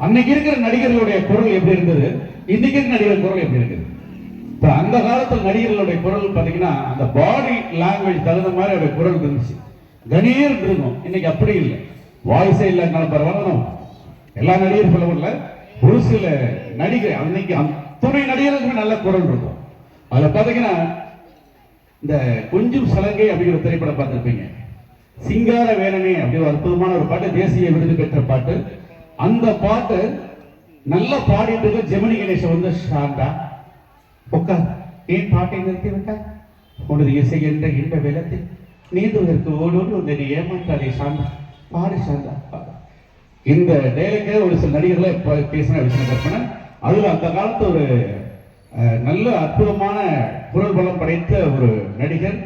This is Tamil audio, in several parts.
அன்னைக்கு இருக்கிற நடிகர்களுடைய குரல் எப்படி இருந்தது, இன்னைக்கு இருக்கிற நடிகர் குரல் எப்படி இருக்குது? இப்ப அந்த காலத்தில் நடிகர்களுடைய குரல் பாத்தீங்கன்னா அந்த பாடி லாங்குவேஜ் தகுந்த மாதிரி அவருடைய குரல் இருந்துச்சு, கணீர் இருக்கும். இன்னைக்கு அப்படி இல்லை, வாய்ஸே இல்லைனாலும் பரவாயில்ல. எல்லா நடிகர் சொல்ல முடியல, ஒரு சில நடிகர் அன்னைக்கு துணை நடிகர்களுக்கு நல்ல குரல் இருக்கும். அதுல பாத்தீங்கன்னா இந்த கொஞ்சம் சலங்கை அப்படிங்கிற திரைப்படம் பார்த்திருப்பீங்க. சிங்கார வேலனே அப்படி ஒரு அற்புதமான ஒரு பாட்டு, தேசிய விருது பெற்ற பாட்டு. அந்த பாட்டு நல்லா பாடிட்டு ஜெமினி கணேசன் வந்து ஷாண்டா உட்கார், ஏன் பாட்டை நிறுத்தி விட்டார், உனது இசை என்ற இந்த வெள்ளத்தில் நீந்துவதற்கு ஓடோடு உன்னை ஏமாற்றாதே சாந்தா, பாடு சாந்தா. இந்த டைலாக ஒரு சில நடிகர்களை பேசின விஷயம் கற்பனை. அதுல அந்த காலத்து ஒரு நல்ல அற்புதமான குரல் பலம் படைத்த ஒரு நடிகர்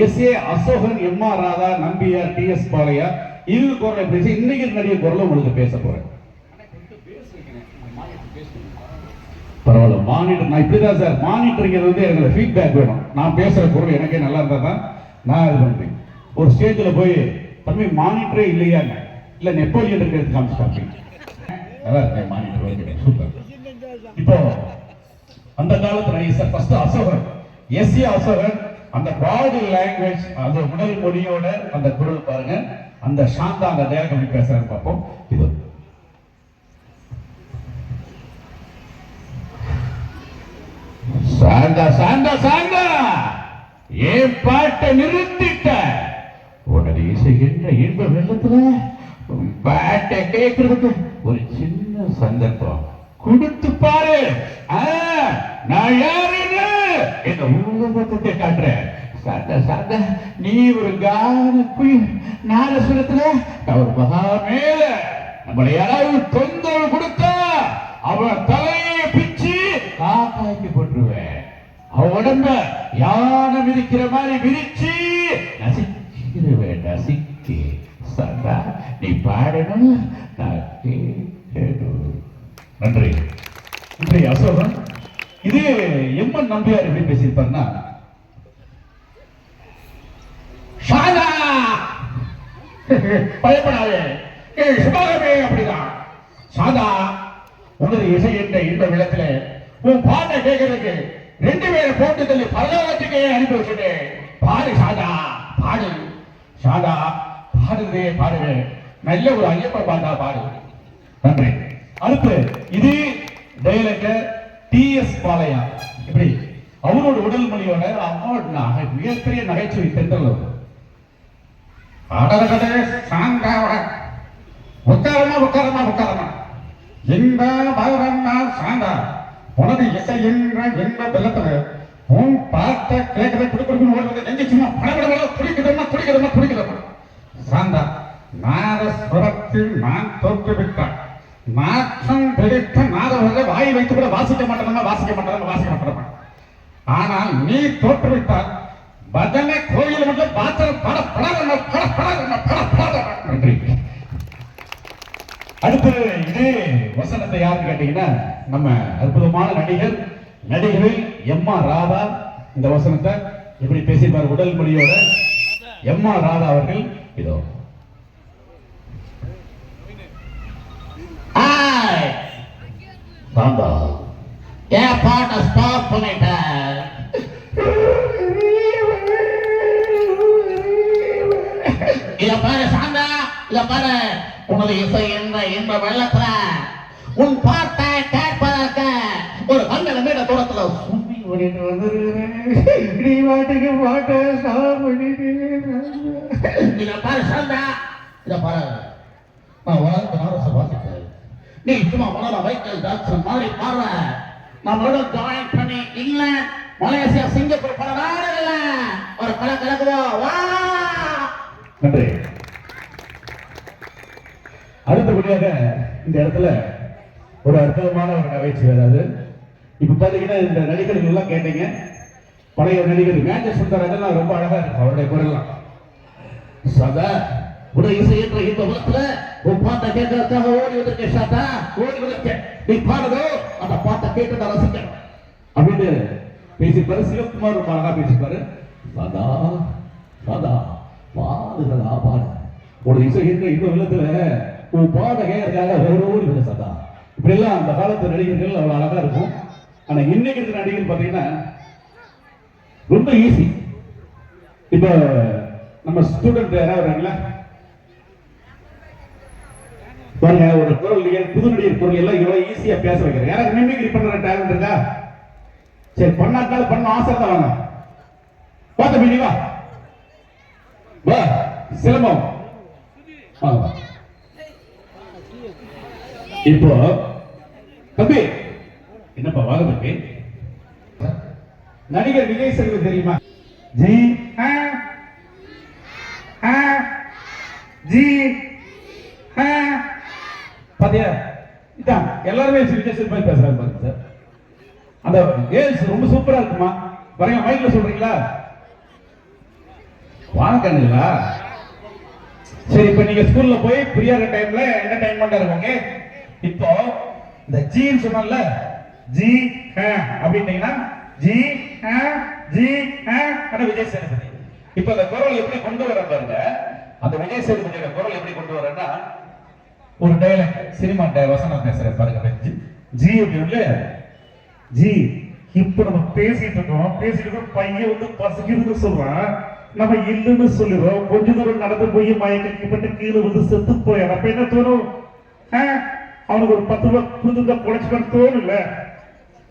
S A. Asokan, M R. Radha, Nambiar, T S. Balaiah, இது குரலை பேசி இன்னைக்கு நடிகர் குரலை உங்களுக்கு பேச போறேன். பரவாயில்ல, மானிட்டர் நான் இப்படிதான் சார், மானிட்டரிங்கிறது வந்து எனக்கு ஃபீட்பேக் வேணும். நான் பேசுற குரல் எனக்கே நல்லா இருந்தா தான் நான் இது பண்றேன். ஒரு ஸ்டேஜில் போய் தம்பி மானிட்டரே இல்லையாங்க, இல்ல நெப்போலியன் இருக்கிறது காமிச்சிட்டாங்க, நல்லா இருக்கேன் மானிட்டர், சூப்பர். இப்போ அந்த காலத்துல நடிகர் ஃபர்ஸ்ட் அசோகன், எஸ்.ஏ. அசோகன், அந்த பாடி லாங்குவேஜ், அந்த உடல் மொழியோட அந்த குரல் பாருங்க, அந்த சாந்தா அந்த டயலாக் எப்படி பேசுறான்னு பார்ப்போம். இது சாந்தா சாந்தா சாந்தா, ஏன் பாட்டை நிறுத்திட்ட, உடனே இசைகின்ற இன்ப வெள்ளத்துல பாட்டை கேட்கறதுக்கு ஒரு சின்ன சந்தர்ப்பம் கொடுத்து பாரு, நான் யாருன்னு இந்த உலகத்தை காட்டுறேன். சாந்தா சாந்தா, நீ ஒரு கான குயில் நாதசுரத்துல ஒரு மகா மேல நம்மளை யாராவது தொந்தரவு கொடுத்தா அவன் தலையை பிச்சு காக்காய்க்கு போட்டுருவேன், அவன் உடம்ப யானை மிதிக்கிற மாதிரி மிதிச்சு நசிக்கிடுவேன், நசிக்கு. சாந்தா, நீ பாடணும், நான் கேட்கணும். நன்றி. இன்றைய அசோகன் இது எம்.என். நம்பியார் எப்படி பேசியிருப்பார்னா, பயப்படாதே, சுபாகமே அப்படிதான். சாதா, உனது இசை என்ற இந்த விளத்துல உன் பாட்டை கேட்கறதுக்கு 2 பேரை போட்டு தள்ளி பரலோகத்துக்கே அனுப்பி வச்சுட்டேன். பாடு சாதா, பாடு சாதா, பாடுதே பாடுவே, நல்ல ஒரு ஐயப்ப பாட்டா பாடு. நன்றி. அடுத்து இது டைலாக டி.எஸ். பாலையா, இப்படி அவரோட உடல் மொழியோட அம்மாவோட மிகப்பெரிய நகைச்சுவை தென்றல். அடரகடே சாந்தாவ உட்காரமா உட்காரமா உட்காரமா, இந்த பகவன்னா சாந்தா, உனது இசை என்ற இந்த வெள்ளத்துல உன் பாட்ட கேட்கறதை குடுக்குறதுன்னு ஓடுறது நெஞ்சு சும்மா படபடமா துடிக்குதம்மா துடிக்குதம்மா துடிக்குதம்மா. சாந்தா, நாதஸ்வரத்தில் நான் தோற்றுவிட்டான், நாற்றம் பிடித்த நாதவர்களை வாய் வைத்து கூட வாசிக்க மாட்டேன் வாசிக்க மாட்டேன் வாசிக்க மாட்டேன். ஆனால் நீ தோற்றுவிட்டால் பஜனை கோயில் மட்டும் பாத்திரம் பட பட பட பட பட. நன்றி. அடுத்து இது வசனத்தை யாருன்னு கேட்டீங்கன்னா, நம்ம அற்புதமான நடிகரில் எம்.ஆர். ராதா இந்த வசனத்தை எப்படி பேசியிருப்பார் உடல் மொழியோட. எம்.ஆர். ராதா அவர்கள் இதோ. சாந்தா, ஏன் பாட்டை ஸ்டாப் பண்ணிட்ட, இத பாரு சாந்தா, இத பாரு, உனது இசை என்ற இந்த வெள்ளத்துல உன் பாட்டை கேட்பதற்கு ஒரு 12 மீட்டர் தூரத்துல சும்மி ஓடிட்டு வந்துருக்கிறேன், நீ பாட்டுக்கு பாட்டை ஸ்டாப் பண்ணிட்டு. இத பாரு சாந்தா, இத பாரு, நான் உலகத்து நாரச வாசிக்கிறேன், நீ சும்மா மலர மைக்கேல் ஜாக்சன் மாதிரி பாடுற, நம்மளோட ஜாயின் பண்ணி இங்கிலாந்து, மலேசியா, சிங்கப்பூர் பல நாடுகள்ல ஒரு கலை கலக்குதோ. வா. நன்றி. அடுத்தபடியாக இந்த இடத்துல ஒரு அற்புதமான ஒரு நகைச்சுவை. அதாவது இப்ப பாத்தீங்கன்னா இந்த நடிகர்கள் எல்லாம் கேட்டீங்க, பழைய நடிகர் மேஜர் சுந்தரங்கள்லாம் ரொம்ப அழகா இருக்கு அவருடைய குரல்லாம். சதா உடைய இசையற்ற இந்த உலகத்துல உன் பாட்டை கேட்கறதுக்காக ஓடி வந்திருக்கேன் சாத்தா, ஓடி வந்திருக்கேன், நீ பாடுதோ அந்த பாட்டை கேட்டு நான் ரசிக்கணும் அப்படின்னு பேசிப்பாரு. சிவகுமார் ரொம்ப அழகா பேசிப்பாரு. சதா சதா பாடுகளா பாடு, ஒரு இசையற்ற இந்த உலகத்துல உன் பாட்டை கேட்கறதுக்காக ஓடி வந்து சதா இப்படிலாம் அந்த காலத்து நடிகர்கள் அவ்வளவு அழகா இருக்கும். ஆனா இன்னைக்கு இருக்கிற நடிகர் பாத்தீங்கன்னா ரொம்ப ஈஸி. இப்போ நம்ம ஸ்டூடெண்ட் யாராவது வராங்களா பாருங்க, ஒரு குரல் புது நடிகர் குரல் எல்லாம் இவ்வளவு ஈஸியா பேச வைக்கிறேன். யாராவது மிமிக்ரி பண்ற டேலண்ட் இருக்கா? சரி, பண்ணாட்டாலும் பண்ண ஆசை தான். வாங்க பார்த்த மீனி வா வா சிலம்பம். இப்போ தம்பி என்னப்பா வாங்க தம்பி. நடிகர் விஜய் சேதுபதி தெரியுமா? ஜி ஜி பாத்தியா, இதான் எல்லாருமே விஜய் சேதுபதி பேசுறாங்க பாருங்க சார். அந்த கேர்ள்ஸ் ரொம்ப சூப்பரா இருக்குமா? வரீங்க, மைக்ல சொல்றீங்களா? வாங்கங்களா? சரி, இப்ப நீங்க ஸ்கூல்ல போய் ஃப்ரீயா டைம்ல என்டர்டைன்மெண்டா இருக்கும். ஓகே, இப்போ இந்த ஜின்னு சொன்னல, ஜி அப்படின்னீங்கன்னா ஜி ஜி விஜய் சேதுபதி. இப்ப அந்த குரல் எப்படி கொண்டு வர பாருங்க. அந்த விஜய் சேதுபதியோட குரல் எப்படி கொண்டு வரேன்னா, ஒரு டைலாக் சினிமா வசனம் பேசுற பாருங்க. ஜி அப்படின்னு ஜி, இப்ப நம்ம பேசிட்டு இருக்கோம் பையன் வந்து பசிக்குதுன்னு சொல்றான், நம்ம இல்லைன்னு சொல்லிடுறோம். கொஞ்ச தூரம் நடந்து போய் மயக்கப்பட்டு கீழே வந்து செத்து போயிடும். அப்ப என்ன தோணும்? அவனுக்கு ஒரு 10 ரூபாய் புதுதா பொழைச்சுக்கணும் தோணும் இல்ல?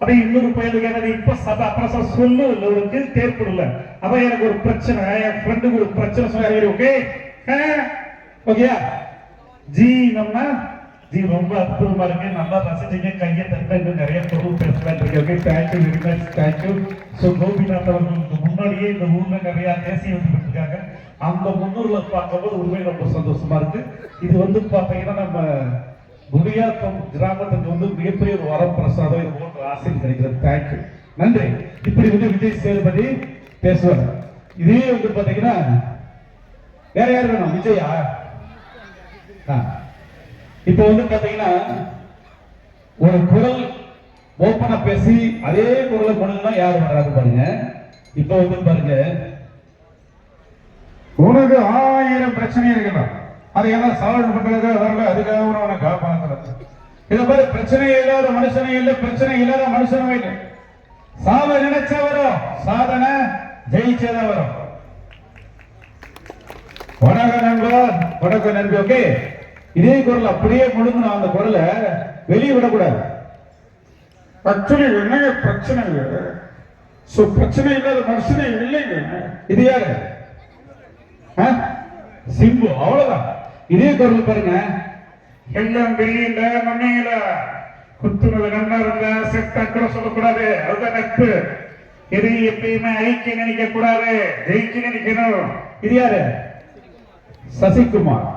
அதே இன்னொரு பையனுக்கு எனக்கு இப்ப அப்புறம் சொல்லு இல்ல, ஒரு கில்ட் ஏற்படல. அதான் எனக்கு ஒரு பிரச்சனை, என் ஃப்ரெண்டுக்கு ஒரு பிரச்சனை சொன்னாரு. ஓகே ஓகேயா ஜி? நம்ம ஜி ரொம்ப அற்புதமா இருக்கு, நல்லா ரசிச்சீங்க, கையை தட்ட நிறைய பொருள் பேசலாம் இருக்கு. Okay, thank you very much, thank you. So Gopinath அவர்களுக்கு முன்னாடியே இந்த ஊர்ல நிறைய தேசிய விருது இருக்காங்க. அந்த முன்னூர்ல பார்க்கும்போது உண்மையை ரொம்ப சந்தோஷமா இருக்கு. இது வந்து பாத்தீங்கன்னா நம்ம குடியாத்தம் கிராமத்துக்கு வந்து மிகப்பெரிய ஒரு வரப்பிரசாதம். இது போன்ற ஆசையில் கிடைக்கிறது. தேங்க்யூ, நன்றி. இப்படி வந்து விஜய் சேதுபதி பேசுவார். இதே வந்து பாத்தீங்கன்னா வேற யார் வேணும்? விஜயா? இப்ப வந்து பாத்தீங்கன்னா ஒரு குரல் ஓப்பனா பேசி அதே குரலை கொண்டுனா யாரும் வராது பாருங்க. இப்ப வந்து பாருங்க, உனக்கு 1000 பிரச்சனை இருக்கலாம், அதை எல்லாம் சால்வ் பண்றது வரல, அதுக்காக உனக்கு காப்பாற்றுறது. இத மாதிரி பிரச்சனை இல்லாத மனுஷனே இல்லை, பிரச்சனை இல்லாத மனுஷனும் இல்லை. சாவ நினைச்சா வரும், சாதனை ஜெயிச்சதான் வரும். வணக்கம் நண்பர், வணக்கம் நண்பி. ஓகே, இதே குரல் அப்படியே முழுங்கணும். அந்த குரலை வெளியே விடக்கூடாது. ஆக்சுவலி என்னங்க பிரச்சனை? பிரச்சனை இல்லாத மனுஷனே இல்லைங்க. இது யாரு? சிம்பு. அவ்வளவுதான். இதே குரல் பாருங்க. எல்லாம் வெளியில மண்ணையில குத்துனது நல்லா இருந்தா செத்தா கூட சொல்லக்கூடாது, அதுதான் நட்பு. எது எப்பயுமே ஐக்கிய நினைக்க கூடாது, ஜெயிக்க நினைக்கணும். இது யாரு? சசிகுமார்.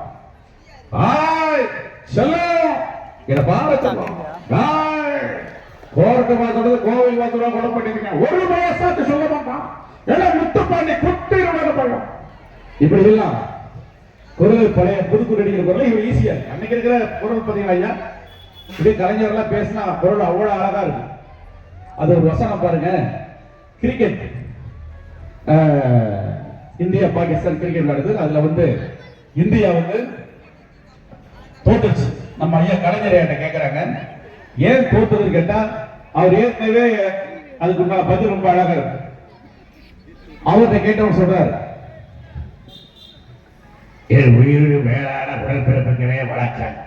கோர்ட்டு பார்த்தது கோவில் பார்த்தா கொலை பண்ணிருக்கேன், ஒரு வயசாச்சு சொல்ல மாட்டான், எல்லாம் முத்துப்பாண்டி குட்டிருவாங்க. இப்படி எல்லாம் குரல் பழைய புதுக்குடி நடிக்கிற குரல் இவங்க ஈஸியா இருக்கு. அன்னைக்கு இருக்கிற குரல் பார்த்தீங்களா ஐயா, இப்படி கலைஞர்லாம் பேசினா குரல் அவ்வளவு அழகா இருக்கு. அது ஒரு வசனம் பாருங்க. கிரிக்கெட், இந்தியா பாகிஸ்தான் கிரிக்கெட் விளையாடுது. அதுல வந்து இந்தியா வந்து தோத்துச்சு. நம்ம ஐயா கலைஞர் கேட்கிறாங்க, ஏன் தோத்துன்னு கேட்டா, அவர் ஏற்கனவே அதுக்கு பதில் ரொம்ப அழகா இருக்கு. அவர்கிட்ட கேட்டவர் சொல்றாரு, என் உயிர் மேலான உடற்பிறப்புகளே வளர்ச்சாங்க,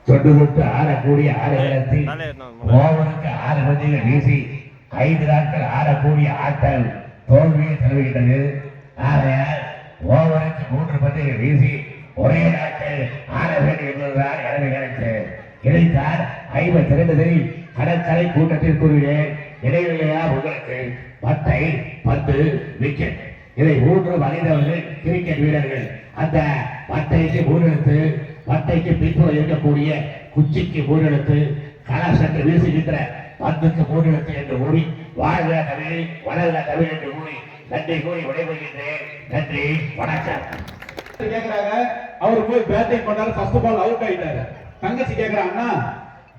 தொட்டு தொட்டு ஆறக்கூடிய ஆறுகளத்தில் ஓவருக்கு 6 பந்துகள் வீசி 5 நாட்கள் ஆடக்கூடிய ஆட்டம் தோல்வியை தழுவுகின்றது. ஆகையால் ஓவருக்கு 3 பந்துகள் வீசி ஒரே நாட்கள் ஆட வேண்டும் என்பதுதான் எனது கருத்து. இதைத்தான் 52 கடற்கரை கூட்டத்தில் கூறுகிறேன். இடைவெளியா உங்களுக்கு பட்டை, பந்து, விக்கெட், இதை 3 அறிந்தவர்கள் கிரிக்கெட் வீரர்கள். அந்த பட்டைக்கு 3 எழுத்து, பட்டைக்கு பின்புறம் இருக்கக்கூடிய குச்சிக்கு 3 எழுத்து, கலசத்தை வீசுகின்ற பந்துக்கு 3 எழுத்து என்று கூறி வாழ்க தமிழ், வளர்க தமிழ் என்று கூறி நன்றி கூறி விடைபெறுகின்றேன். நன்றி, வணக்கம். கேக்குறாங்க, அவர் போய் பேட்டிங் பண்ணாரு, ஃபர்ஸ்ட் பால் அவுட் ஆயிட்டாரு. தங்கச்சி கேக்குறாங்கன்னா,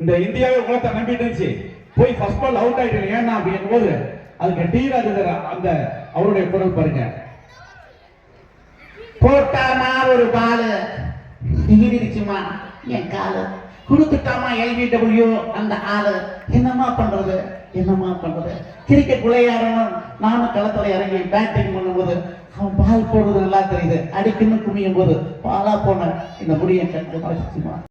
இந்த இந்தியாவே உலகத்தை நம்பிட்டு இருந்துச்சு, போய் ஃபர்ஸ்ட் பால் அவுட் ஆயிட்டு ஏன்னா அப்படிங்கும் போது அதுக்கு டீராஜ் அந்த அவருடைய குரல் பாருங்க. போட்டானா ஒரு பால் திகிரிச்சுமா என் காலம் கொடுத்துட்டாமா எல்பிடபிள்யூ அந்த ஆளு. என்னமா பண்றது கிரிக்கெட் விளையாடணும். நானும் களத்துல இறங்கி பேட்டிங் பண்ணும்போது அவன் பால் போடுறது நல்லா தெரியுது, அடிக்கணும் குமியும் போது பாலா போன இந்த முடியை கண்டு மறைச்சுமா.